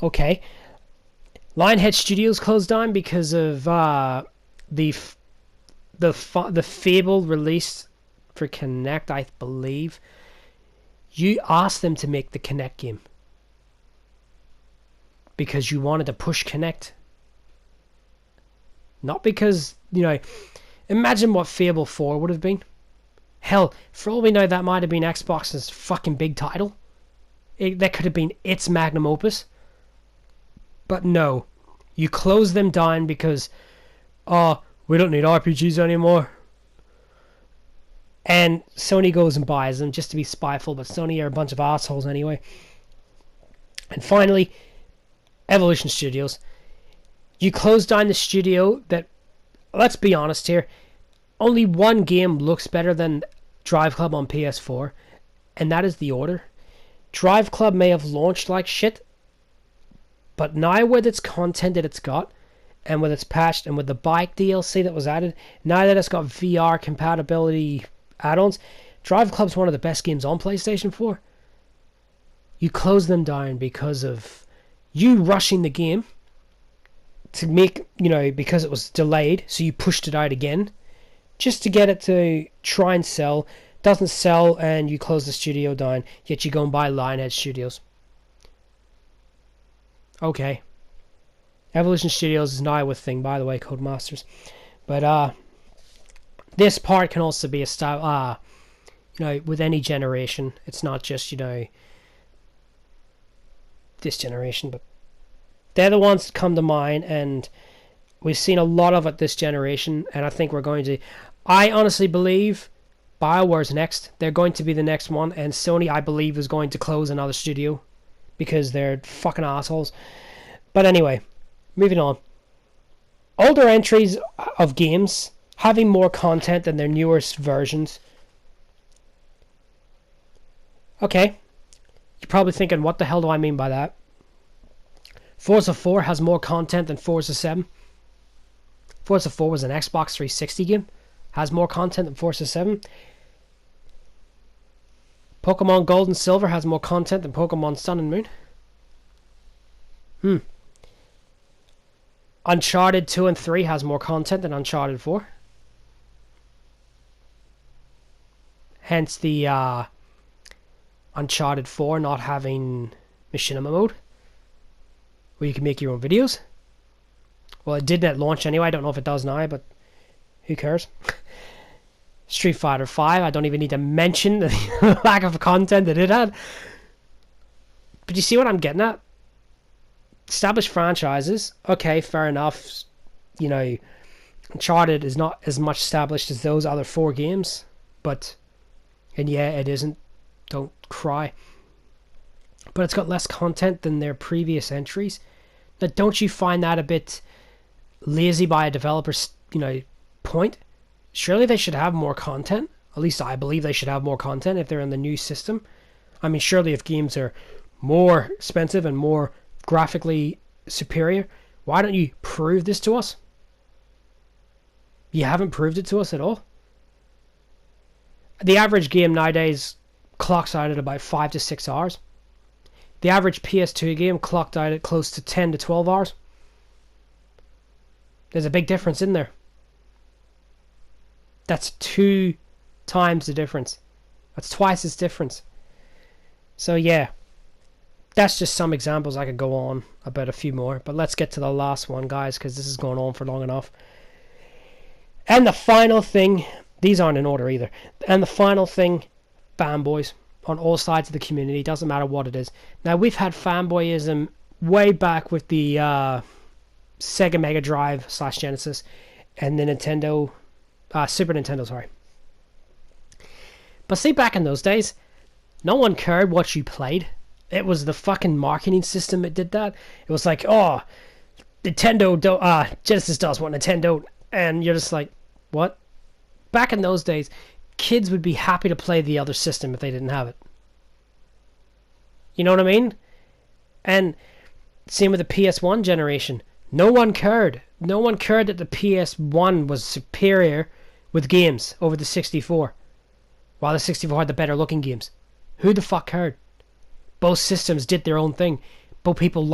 Okay. Lionhead Studios closed down because of the Fable release for Kinect, I believe. You asked them to make the Kinect game because you wanted to push Kinect. Not because, imagine what Fable 4 would have been. Hell, for all we know, that might have been Xbox's fucking big title. That could have been its magnum opus. But no. You close them down because, we don't need RPGs anymore. And Sony goes and buys them just to be spiteful, but Sony are a bunch of assholes anyway. And finally, Evolution Studios. You close down the studio that, let's be honest here, only one game looks better than Drive Club on PS4, and that is The Order. Drive Club may have launched like shit, but now with its content that it's got, and with its patched, and with the bike DLC that was added, now that it's got VR compatibility add-ons, Drive Club's one of the best games on PlayStation 4. You close them down because of you rushing the game to make, because it was delayed, so you pushed it out again just to get it to try and sell. Doesn't sell, and you close the studio down, yet you go and buy Lionhead Studios. Okay. Evolution Studios is now a thing, by the way, Codemasters. But this part can also be a style, with any generation. It's not just, this generation, but they're the ones that come to mind, and we've seen a lot of it this generation, and I think we're going to... I honestly believe BioWare's next. They're going to be the next one, and Sony, I believe, is going to close another studio because they're fucking assholes. But anyway, moving on. Older entries of games having more content than their newest versions. Okay, you're probably thinking, what the hell do I mean by that? Forza 4 has more content than Forza 7. Forza 4 was an Xbox 360 game. Has more content than Forza 7. Pokemon Gold and Silver has more content than Pokemon Sun and Moon. Uncharted 2 and 3 has more content than Uncharted 4. Hence the Uncharted 4 not having machinima mode, where you can make your own videos. Well, it didn't at launch anyway. I don't know if it does now, but who cares? Street Fighter 5, I don't even need to mention the lack of content that it had. But you see what I'm getting at? Established franchises, okay, fair enough. Uncharted is not as much established as those other 4 games, but, and yeah, it isn't. Don't cry. But it's got less content than their previous entries. Now, don't you find that a bit lazy by a developer's, point? Surely they should have more content. At least I believe they should have more content if they're in the new system. I mean, surely if games are more expensive and more graphically superior, why don't you prove this to us? You haven't proved it to us at all. The average game nowadays clocks out at about 5 to 6 hours. The average PS2 game clocked out at close to 10 to 12 hours. There's a big difference in there. That's 2 times the difference. That's twice its difference. So yeah, that's just some examples. I could go on about a few more, but let's get to the last one, guys, because this is going on for long enough. And the final thing, these aren't in order either, and the final thing, fanboys on all sides of the community. Doesn't matter what it is. Now, we've had fanboyism way back with the Sega Mega Drive / Genesis and the Nintendo Super Nintendo, sorry. But see, back in those days, no one cared what you played. It was the fucking marketing system that did that. It was like, oh, Nintendo Genesis does what Nintendo, and you're just like, what? Back in those days, kids would be happy to play the other system if they didn't have it. You know what I mean? And same with the PS1 generation. No one cared. No one cared that the PS1 was superior with games over the 64, while the 64 had the better looking games. Who the fuck cared? Both systems did their own thing. Both people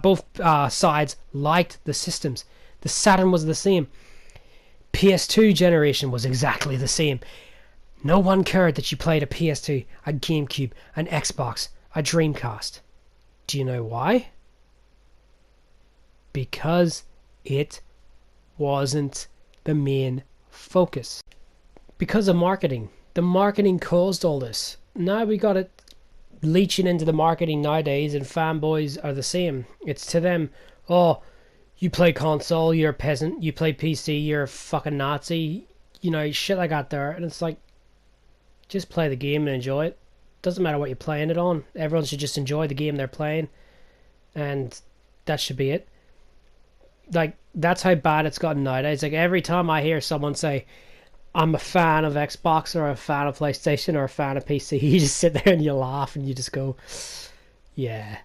both sides liked the systems. The Saturn was the same. PS2 generation was exactly the same. No one cared that you played a PS2, a GameCube, an Xbox, a Dreamcast. Do you know why? Because it wasn't the main focus. Because of marketing. The marketing caused all this. Now we got it leeching into the marketing nowadays, and fanboys are the same. It's to them, oh, you play console, you're a peasant. You play PC, you're a fucking Nazi. You know, shit like that there. And it's like, just play the game and enjoy it. Doesn't matter what you're playing it on. Everyone should just enjoy the game they're playing. And that should be it. Like, that's how bad it's gotten nowadays. Like, every time I hear someone say, I'm a fan of Xbox or a fan of PlayStation or a fan of PC, you just sit there and you laugh and you just go, yeah.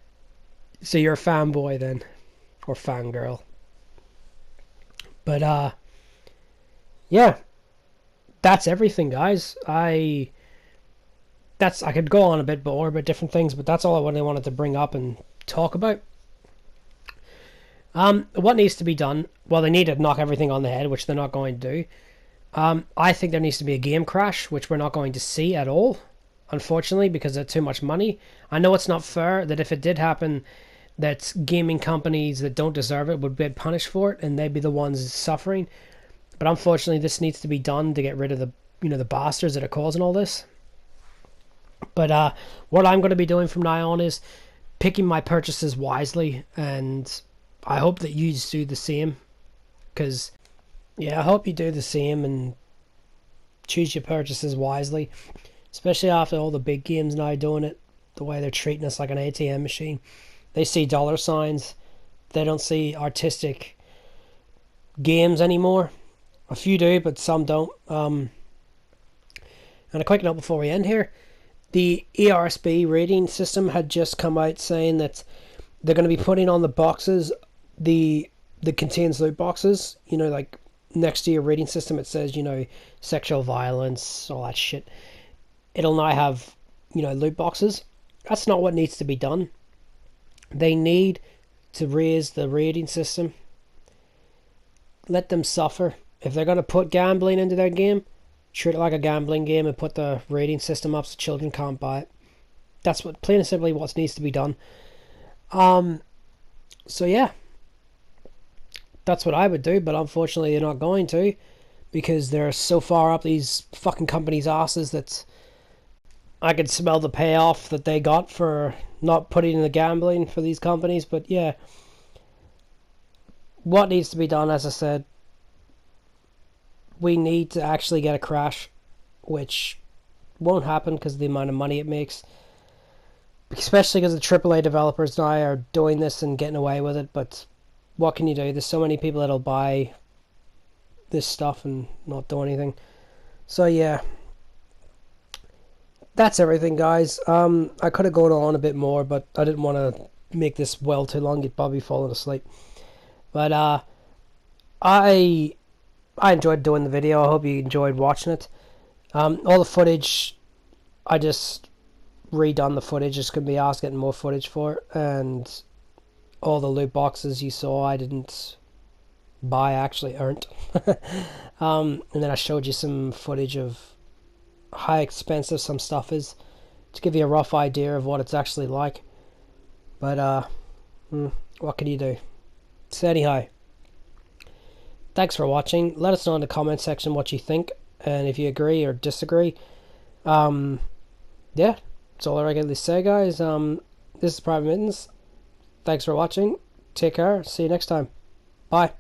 So you're a fanboy then, or fangirl. But yeah, that's everything, guys. I could go on a bit more about different things, but that's all I really wanted to bring up and talk about. What needs to be done? Well, they need to knock everything on the head, which they're not going to do. I think there needs to be a game crash, which we're not going to see at all, unfortunately, because of too much money. I know it's not fair that if it did happen, that gaming companies that don't deserve it would get punished for it, and they'd be the ones suffering. But unfortunately, this needs to be done to get rid of the bastards that are causing all this. But what I'm going to be doing from now on is picking my purchases wisely, and I hope that you do the same, because yeah, I hope you do the same and choose your purchases wisely, especially after all the big games now doing it, the way they're treating us like an ATM machine. They see dollar signs. They don't see artistic games anymore. A few do, but some don't. And a quick note before we end here. The ERSB rating system had just come out saying that they're going to be putting on the boxes that contains loot boxes, like next to your rating system it says, sexual violence, all that shit. It'll now have, loot boxes. That's not what needs to be done. They need to raise the rating system. Let them suffer. If they're going to put gambling into their game, treat it like a gambling game and put the rating system up so children can't buy it. That's what, plain and simply, what needs to be done. So yeah, that's what I would do, but unfortunately they're not going to, because they're so far up these fucking companies' asses that I could smell the payoff that they got for not putting in the gambling for these companies. But yeah, what needs to be done, as I said, we need to actually get a crash, which won't happen because of the amount of money it makes, especially because the AAA developers now are doing this and getting away with it. But what can you do? There's so many people that'll buy this stuff and not do anything. So yeah, that's everything, guys. I could have gone on a bit more, but I didn't want to make this well too long. You'd probably fallen asleep. But I enjoyed doing the video. I hope you enjoyed watching it. All the footage, I just redone the footage. It's going to be asked getting more footage for it. And all the loot boxes you saw, I didn't buy, I actually earned. And then I showed you some footage of how expensive some stuff is, to give you a rough idea of what it's actually like. But what can you do? So anyhow, thanks for watching. Let us know in the comment section what you think, and if you agree or disagree. Yeah, that's all I regularly say, guys. This is PvT-Mittens. Thanks for watching. Take care. See you next time. Bye.